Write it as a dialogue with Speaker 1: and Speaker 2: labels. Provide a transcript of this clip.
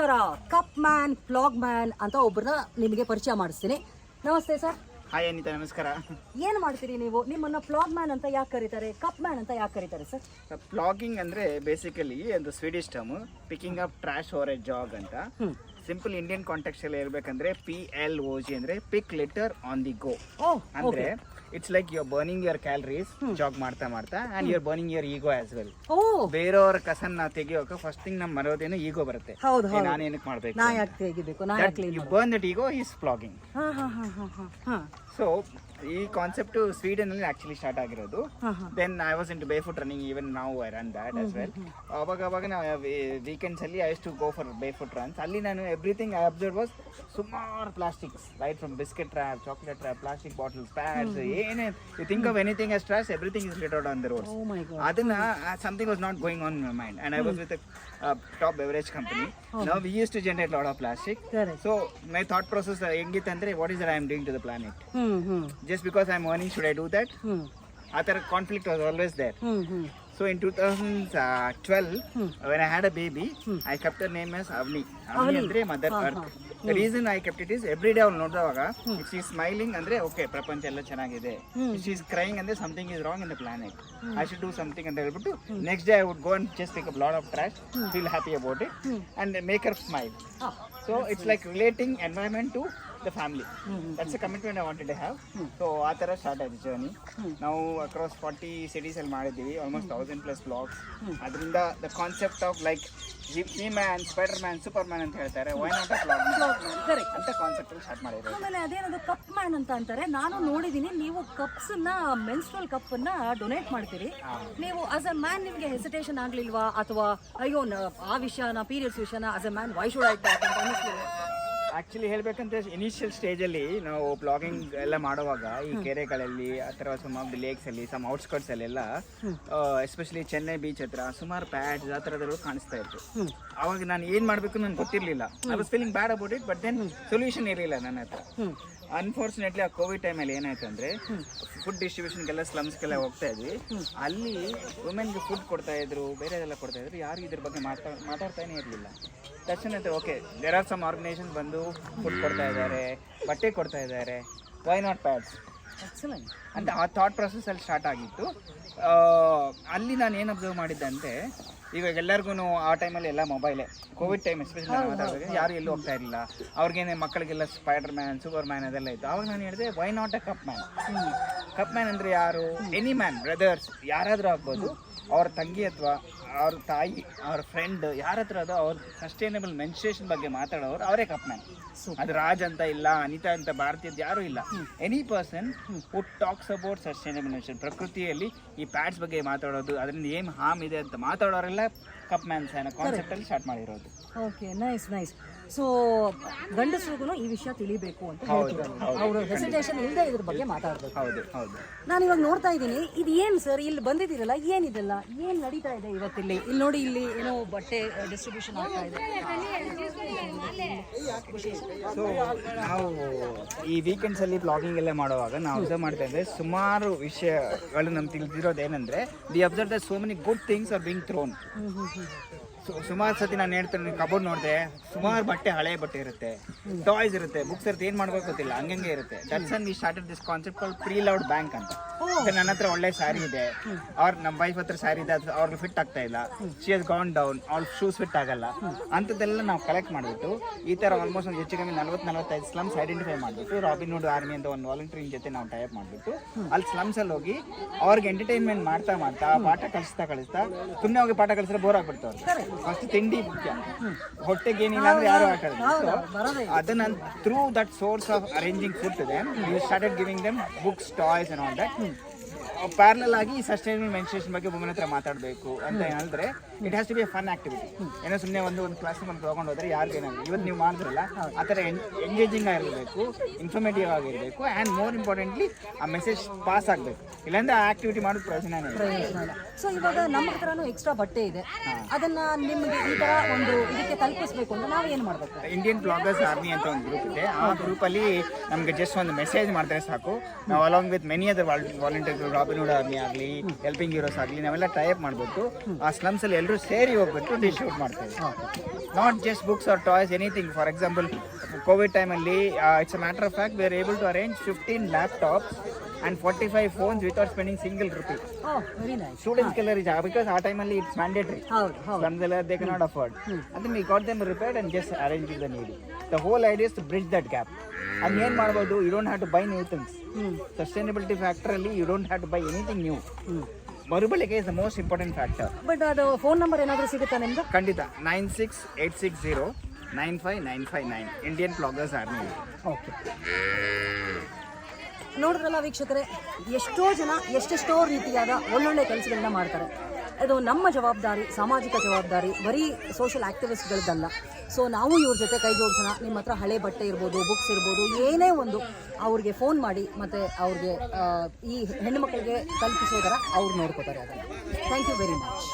Speaker 1: ನಮಸ್ಕಾರ. Cup man flag man ಅಂತ ಒಬ್ಬರನ್ನ ನಿಮಗೆ ಪರಿಚಯ ಮಾಡಿಸ್ತೀನಿ. ನಮಸ್ತೆ ಸರ್.
Speaker 2: ಹಾಯ್ ಅನಿತಾ, ನಮಸ್ಕಾರ.
Speaker 1: ಏನು ಮಾಡ್ತೀರಿ ನೀವು? ನಿಮ್ಮನ್ನ ಫ್ಲಾಗ್ ಮ್ಯಾನ್ ಅಂತ ಯಾಕೆ ಕರೀತಾರೆ, ಕಪ್ ಮ್ಯಾನ್ ಅಂತ ಯಾಕೆ ಕರೀತಾರೆ ಸರ್?
Speaker 2: ಫ್ಲಾಗಿಂಗ್ ಅಂದ್ರೆ ಬೇಸಿಕಲಿ ಒಂದು Swedish term, picking up trash over a jog ಅಂತ. ಸಿಂಪಲ್ ಇಂಡಿಯನ್ ಕಾಂಟೆಕ್ಸ್ಟ್ ಅಲ್ಲಿ ಹೇಳ್ಬೇಕಂದ್ರೆ PLOG ಅಂದ್ರೆ pick litter on the go. ಅಂದ್ರೆ it's like you are burning your calories jog ಮಾಡ್ತಾ and you are burning your ego as well. ಬೇರೆಯವರ ಕಸನ್ನ ತೆಗಿಯೋಕೆ first thing ನಮ್ಮ ಮರೋದೇನೋ ಈಗೋ ಬರುತ್ತೆ. ನಾನು ಏನಕ್ಕೆ ಮಾಡ್ಬೇಕು,
Speaker 1: ನಾ ಯಾಕೆ ತೆಗಿಬೇಕು, ನಾ ಯಾಕೆ
Speaker 2: you burn that ego is plogging. So ಈ ಕಾನ್ಸೆಪ್ಟ್ ಸ್ವೀಡನ್ ಅಲ್ಲಿ ಆಕ್ಚುಲಿ ಸ್ಟಾರ್ಟ್ ಆಗಿರೋದು. Then I was into barefoot running, even ನಾವು I run that as well. ಅವಾಗ ನಾವು ವೀಕೆಂಡ್ಸ್ ಅಲ್ಲಿ I use to go for barefoot runs. ಅಲ್ಲಿ ನಾನು everything I observe was ಸುಮಾರು plastics, right from biscuit trap, chocolate trap, plastic bottles, pads, ಏನೇ you think of anything as trash, everything is ಲಿಟರ್ಡ್ on the roads. ಅದನ್ನ something was not going on in my mind, and I was with a top beverage company. Now we used to generate a lot of plastic. So my thought process ಹೆಂಗಿತ್ತಂದ್ರೆ, what is that I am doing to the planet? Just because I am earning, should I do that? ಆ ಥರ conflict was always there. So in 2012, when I had a baby, I kept her name as Avni. Avni ಅಂದ್ರೆ mother earth. The reason I kept it is every day ಅವಳು ನೋಡಿದವಾಗ if she is smiling ಅಂದ್ರೆ okay, ಪ್ರಪಂಚ ಎಲ್ಲ ಚೆನ್ನಾಗಿದೆ. If she is crying ಅಂದ್ರೆ something is wrong in the planet. I should do something ಅಂತ ಹೇಳ್ಬಿಟ್ಟು next day I would go and just pick up a lot of trash, feel happy about it and make her smile. So it's like relating environment to the family. That's a commitment I wanted to have. So ಆ ಥರ start ಆಯ್ತು journey. ನಾವು across 40 cities ಅಲ್ಲಿ ಮಾಡಿದ್ದೀವಿ, almost 1000+ plogs. ಅದರಿಂದ the concept of like ಜಿಪ್ನಿ man, Spiderman, Superman ಅಂತ ಹೇಳ್ತಾರೆ, why not a plog man ಅಂತ ಕಾನ್ಸೆಪ್ಟ್ ಅಲ್ಲಿ ಸ್ಟಾರ್ಟ್ ಮಾಡಿರೋದು.
Speaker 1: ಆಮೇಲೆ ಅದೇನದು ಕಪ್ ಮ್ಯಾನ್ ಅಂತ ಅಂತಾರೆ, ನಾನು ನೋಡಿದೀನಿ. ನೀವು ಕಪ್ಸ್ ನ, ಮೆನ್ಸ್ಟ್ರಲ್ ಕಪ್ ಅನ್ನ ಡೊನೇಟ್ ಮಾಡ್ತೀರಿ. ನೀವು ಆಸ್ ಅ ಮ್ಯಾನ್ ನಿಮ್ಗೆ ಹೆಸಿಟೇಷನ್ ಆಗ್ಲಿಲ್ವಾ, ಅಥವಾ ಅಯ್ಯೋ ಆ ವಿಷಯನ, ಪೀರಿಯಡ್ಸ್ ವಿಷಯನ as a man why should I talk ಅಂತ ಅನಿಸ್ಲಿಲ್ಲ?
Speaker 2: ಆ್ಯಕ್ಚುಲಿ ಹೇಳ್ಬೇಕಂದ್ರೆ ಇನಿಷಿಯಲ್ ಸ್ಟೇಜಲ್ಲಿ ನಾವು ಬ್ಲಾಗಿಂಗ್ ಎಲ್ಲ ಮಾಡುವಾಗ ಈ ಕೆರೆಗಳಲ್ಲಿ ಅಥವಾ ಸಮ್ ಆಫ್ ದಿ ಲೇಕ್ಸಲ್ಲಿ, ಸಮ್ ಔಟ್ಸ್ಕರ್ಟ್ಸಲ್ಲೆಲ್ಲ, ಎಸ್ಪೆಷಲಿ ಚೆನ್ನೈ ಬೀಚ್ ಹತ್ರ ಸುಮಾರು ಪ್ಯಾಡ್ಸ್ ಆ ಥರದೆಲ್ಲ ಕಾಣಿಸ್ತಾ ಇತ್ತು. ಅವಾಗ ನಾನು ಏನು ಮಾಡಬೇಕು ನನಗೆ ಗೊತ್ತಿರಲಿಲ್ಲ. I was feeling bad about it, but then solution ಇರಲಿಲ್ಲ ನನ್ನ ಹತ್ರ. ಅನ್ಫಾರ್ಚುನೇಟ್ಲಿ ಆ ಕೋವಿಡ್ ಟೈಮಲ್ಲಿ ಏನಾಯ್ತು ಅಂದರೆ, ಫುಡ್ ಡಿಸ್ಟ್ರಿಬ್ಯೂಷನ್ಗೆಲ್ಲ ಸ್ಲಮ್ಸ್ಗೆಲ್ಲ ಹೋಗ್ತಾ ಇದ್ವಿ. ಅಲ್ಲಿ ವುಮೆನ್ಗೆ ಫುಡ್ ಕೊಡ್ತಾ ಇದ್ರು, ಬೇರೆದೆಲ್ಲ ಕೊಡ್ತಾ ಇದ್ರು, ಯಾರು ಇದ್ರ ಬಗ್ಗೆ ಮಾತಾಡ್ತಾನೆ ಇರಲಿಲ್ಲ. ತಕ್ಷಣ okay, there are some organizations ಬಂದು ಫುಡ್ ಕೊಡ್ತಾ ಇದ್ದಾರೆ, ಬಟ್ಟೆ ಕೊಡ್ತಾ ಇದ್ದಾರೆ, ವೈ ನಾಟ್ ಪ್ಯಾಡ್ಸ್ ಅಂತ ಆ ಥಾಟ್ ಪ್ರೊಸೆಸ್ ಅಲ್ಲಿ ಸ್ಟಾರ್ಟ್ ಆಗಿತ್ತು. ಅಲ್ಲಿ ನಾನು ಏನು ಅಬ್ಸರ್ವ್ ಮಾಡಿದ್ದೆ ಅಂದರೆ, ಇವಾಗ ಎಲ್ಲರಿಗೂ ಆ ಟೈಮಲ್ಲಿ ಎಲ್ಲ ಮೊಬೈಲೇ, ಕೋವಿಡ್ ಟೈಮ್ ಎಸ್ಪೆಷಲಿ ಮಾತಾಡಿದಾಗ ಯಾರು ಎಲ್ಲೂ ಹೋಗ್ತಾ ಇರಲಿಲ್ಲ. ಅವ್ರಿಗೇನೆ ಮಕ್ಕಳಿಗೆಲ್ಲ ಸ್ಪೈಡರ್ ಮ್ಯಾನ್, ಸೂಪರ್ ಮ್ಯಾನ್ ಅದೆಲ್ಲ ಇತ್ತು. ಆವಾಗ ನಾನು ಹೇಳಿದೆ, Y not a cup man? Cup man ಅಂದರೆ ಯಾರು? ಎನಿ ಮ್ಯಾನ್, ಬ್ರದರ್ಸ್ ಯಾರಾದರೂ ಆಗ್ಬೋದು, ಅವ್ರ ತಂಗಿ ಅಥವಾ ಅವ್ರ ತಾಯಿ, ಅವ್ರ ಫ್ರೆಂಡ್ ಯಾರ ಹತ್ರ ಅದೋ ಅವ್ರ ಸಸ್ಟೈನಬಲ್ ಮೆನ್ಸ್ಟ್ರೇಷನ್ ಬಗ್ಗೆ ಮಾತಾಡೋರು ಅವರೇ ಕಪ್ ಮ್ಯಾನ್. ಅದು ರಾಜ್ ಅಂತ ಇಲ್ಲ, ಅನಿತಾ ಅಂತ, ಭಾರತೀಯದ ಯಾರೂ ಇಲ್ಲ. Any person who talks about sustainable menstruation, ಪ್ರಕೃತಿಯಲ್ಲಿ ಈ ಪ್ಯಾಡ್ಸ್ ಬಗ್ಗೆ ಮಾತಾಡೋದು, ಅದರಿಂದ ಏನು ಹಾರ್ಮ್ ಇದೆ ಅಂತ ಮಾತಾಡೋರೆಲ್ಲ ಕಪ್ ಮ್ಯಾನ್ಸ್ ಅನ್ನೋ ಕಾನ್ಸೆಪ್ಟಲ್ಲಿ ಸ್ಟಾರ್ಟ್ ಮಾಡಿರೋದು.
Speaker 1: Okay, nice nice. ಸೊ ಗಂಡಸರಿಗೂ ಈ ವಿಷಯ ತಿಳಿಬೇಕು ಅಂತ ಹೇಳ್ತಿದ್ದಾರೆ, ಅವರು ಹೆಸಿಟೇಷನ್ ಇಲ್ಲದೆ ಇದ್ರ ಬಗ್ಗೆ ಮಾತಾಡಬೇಕು.
Speaker 2: ಹೌದು.
Speaker 1: ನಾನು ಇವಾಗ ನೋಡ್ತಾ ಇದ್ದೀನಿ, ಇದು ಏನು ಸರ್, ಇಲ್ಲಿ ಬಂದಿದ್ದೀರಲ್ಲ, ಏನಿದೆಲ್ಲ, ಏನು ನಡೀತಾ ಇದೆ ಇವತ್ತಿಲ್ಲಿ? ಇಲ್ಲಿ ನೋಡಿ, ಇಲ್ಲಿ ಏನೋ ಬಟ್ಟೆ ಡಿಸ್ಟ್ರಿಬ್ಯೂಷನ್ ಆಗ್ತಾ ಇದೆ.
Speaker 2: ಸೊ ನಾವು ಈ ವೀಕೆಂಡ್ಸಲ್ಲಿ ಬ್ಲಾಗಿಂಗ್ ಎಲ್ಲ ಮಾಡುವಾಗ ನಾವು ಅಬ್ಸರ್ವ್ ಮಾಡ್ತಾ ಇದ್ದೆ, ಸುಮಾರು ವಿಷಯಗಳು ನಮ್ಗೆ ತಿಳಿದಿರೋದೇನೆಂದರೆ, we observe that so many good things are being thrown. ಸುಮಾರು ಸತಿ ನಾನು ಹೇಳ್ತೇನೆ, ಕಬೋರ್ಡ್ ನೋಡಿದೆ ಸುಮಾರು ಬಟ್ಟೆ, ಹಳೆ ಬಟ್ಟೆ ಇರುತ್ತೆ, ಟಾಯ್ಸ್ ಇರುತ್ತೆ, ಬುಕ್ಸ್ ಇರುತ್ತೆ, ಏನು ಮಾಡ್ಬೇಕು ಗೊತ್ತಿಲ್ಲ, ಹಂಗಂಗೆ ಇರುತ್ತೆ. That's we started this concept called pre loved bank ಅಂತ. ನನ್ನ ಹತ್ರ ಒಳ್ಳೆ ಸ್ಯಾರಿ ಇದೆ, ನಮ್ಮ ವೈಫ್ ಹತ್ರ ಸ್ಯಾರಿ ಇದೆ, ಅದು ಅವ್ರಿಗೆ ಫಿಟ್ ಆಗ್ತಾ ಇಲ್ಲ, ಶಿ ಹಸ್ ಗಾನ್ ಡೌನ್, ಅವ್ರ ಶೂಸ್ ಫಿಟ್ ಆಗಲ್ಲ, ಅಂಥದ್ದೆಲ್ಲ ನಾವು ಕಲೆಕ್ಟ್ ಮಾಡಿಬಿಟ್ಟು ಈ ಥರ ಆಲ್ಮೋಸ್ಟ್ ಒಂದು ಹೆಚ್ಚು ಕಮ್ಮಿ 40-45 ಸ್ಲಮ್ಸ್ ಐಡೆಂಟಿಫೈ ಮಾಡಿಬಿಟ್ಟು, ರಾಬಿನ್ಹುಡ್ ಆರ್ಮಿ ಅಂತ ಒಂದು ವಾಲಂಟಿಯರಿಂಗ್ ಜೊತೆ ನಾವು ಟೈಪ್ ಮಾಡಿಬಿಟ್ಟು ಅಲ್ಲಿ ಸ್ಲಮ್ಸಲ್ಲಿ ಹೋಗಿ ಅವ್ರಿಗೆ ಎಂಟರ್ಟೈನ್ಮೆಂಟ್ ಮಾಡ್ತಾ ಪಾಠ ಕಲಿಸ್ತಾ ಸುಮ್ಮನೆ ಹೋಗಿ ಪಾಠ ಕಲಿಸಿದ್ರೆ ಬೋರ್ ಆಗ್ಬಿಡ್ತಾರೆ. ಫಸ್ಟ್ ತಿಂಡಿ ಮುಖ್ಯ, ಹೊಟ್ಟೆಗೆ ಏನಿಲ್ಲ ಅಂದ್ರೆ ಯಾರು ಆಟಾಡ್ತಾರೆ. ಅದನ್ನ through that source of arranging food to them, we started giving them books, toys and all that. Parallel ಆಗಿ ಸಸ್ಟೈನಬಲ್ ಮೆನ್ಸ್ಟ್ರೇಷನ್ ಬಗ್ಗೆ ವುಮೆನ್ ಹತ್ರ ಮಾತಾಡಬೇಕು ಅಂತ ಹೇಳಿದ್ರೆ, it has to be a fun activity. ಏನೋ ಸುಮ್ಮನೆ ಒಂದು ಕ್ಲಾಸ್ ಬಂದು ತೊಗೊಂಡು ಹೋದ್ರೆ ಯಾರಿಗೂ ಏನಾಗಲ್ಲ. ಇವತ್ತು ನೀವು ಮಾಡಿದ್ರಲ್ಲ, ಆ ಥರ ಎಂಗೇಜಿಂಗ್ ಆಗಿರಬೇಕು, ಇನ್ಫಾರ್ಮೇಟಿವ್ ಆಗಿರಬೇಕು, ಆ್ಯಂಡ್ ಮೋರ್ ಇಂಪಾರ್ಟೆಂಟ್ಲಿ ಆ ಮೆಸೇಜ್ ಪಾಸ್ ಆಗಬೇಕು. ಇಲ್ಲಾಂದ್ರೆ ಆ ಆಕ್ಟಿವಿಟಿ ಮಾಡೋದು ಪ್ರಯೋಜನ.
Speaker 1: ಸೊ ಇವಾಗ ನಮ್ಮ ಹತ್ರನೂ ಎಕ್ಸ್ಟ್ರಾ ಬಟ್ಟೆ ಇದೆ, ಅದನ್ನ ನಿಮಗೆ ಈ ತರ ಒಂದು ಇದಕ್ಕೆ ತಲುಪಿಸ್ಬೇಕು ಅಂದ್ರೆ ನಾವು ಏನು ಮಾಡ್ಬೇಕು?
Speaker 2: ಇಂಡಿಯನ್ ಬ್ಲಾಗರ್ಸ್ ಆರ್ಮಿ ಅಂತ ಒಂದು ಗ್ರೂಪ್ ಇದೆ. ಆ ಗ್ರೂಪಲ್ಲಿ ನಮಗೆ ಜಸ್ಟ್ ಒಂದು ಮೆಸೇಜ್ ಮಾಡಿದ್ರೆ ಸಾಕು. ನಾವು along with many other volunteers, Robin Hood army ಆಗಲಿ, ಹೆಲ್ಪಿಂಗ್ ಹೀರೋಸ್ ಆಗಲಿ, ನಾವೆಲ್ಲ ಟೈಪ್ ಮಾಡ್ಬಿಟ್ಟು ಆ ಸ್ಲಮ್ಸಲ್ಲಿ ಎಲ್ಲರೂ ಸೇರಿ ಹೋಗ್ಬಿಟ್ಟು ಡಿಸ್ಟ್ರಿಬ್ಯೂಟ್ ಮಾಡ್ತೇವೆ. Not just books or toys, anything. For example Covid ಟೈಮಲ್ಲಿ it's a matter of fact we are able to arrange 15 laptops and 45 phones without spending single rupee.
Speaker 1: Oh, very nice.
Speaker 2: Students keller is because our time only it's mandatory. Some they cannot afford. And then we got them repaired and just arranged the needy. The whole idea is to bridge that gap. And ಏನು ಮಾಡ್ಬೋದು, you don't have to buy new things. Sustainability factor ಅಲ್ಲಿ you don't have to buy anything new. ಮರುಬಳಕೆ is the most important factor.
Speaker 1: But ಅದು phone number ಏನಾದರೂ ಸಿಗುತ್ತಾ ನಿಮ್ದು?
Speaker 2: ಖಂಡಿತ 9686095959 Indian bloggers army.
Speaker 1: Okay, ನೋಡಿದ್ರಲ್ಲ ವೀಕ್ಷಕರೇ, ಎಷ್ಟೋ ಜನ ಎಷ್ಟೆಷ್ಟೋ ರೀತಿಯಾದ ಒಳ್ಳೊಳ್ಳೆ ಕೆಲಸಗಳನ್ನ ಮಾಡ್ತಾರೆ. ಇದು ನಮ್ಮ ಜವಾಬ್ದಾರಿ, ಸಾಮಾಜಿಕ ಜವಾಬ್ದಾರಿ, ಬರೀ ಸೋಷಿಯಲ್ ಆ್ಯಕ್ಟಿವಿಸ್ಟ್ಗಳದ್ದಲ್ಲ. ಸೊ ನಾವು ಇವ್ರ ಜೊತೆ ಕೈ ಜೋಡಿಸೋಣ. ನಿಮ್ಮ ಹತ್ರ ಹಳೆ ಬಟ್ಟೆ ಇರ್ಬೋದು, ಬುಕ್ಸ್ ಇರ್ಬೋದು, ಏನೇ ಒಂದು ಅವ್ರಿಗೆ ಫೋನ್ ಮಾಡಿ ಮತ್ತು ಅವ್ರಿಗೆ ಈ ಹೆಣ್ಣು ಮಕ್ಕಳಿಗೆ ತಲುಪಿಸೋದರ ಅವ್ರು ನೋಡ್ಕೋತಾರೆ ಅದನ್ನು. Thank you very much.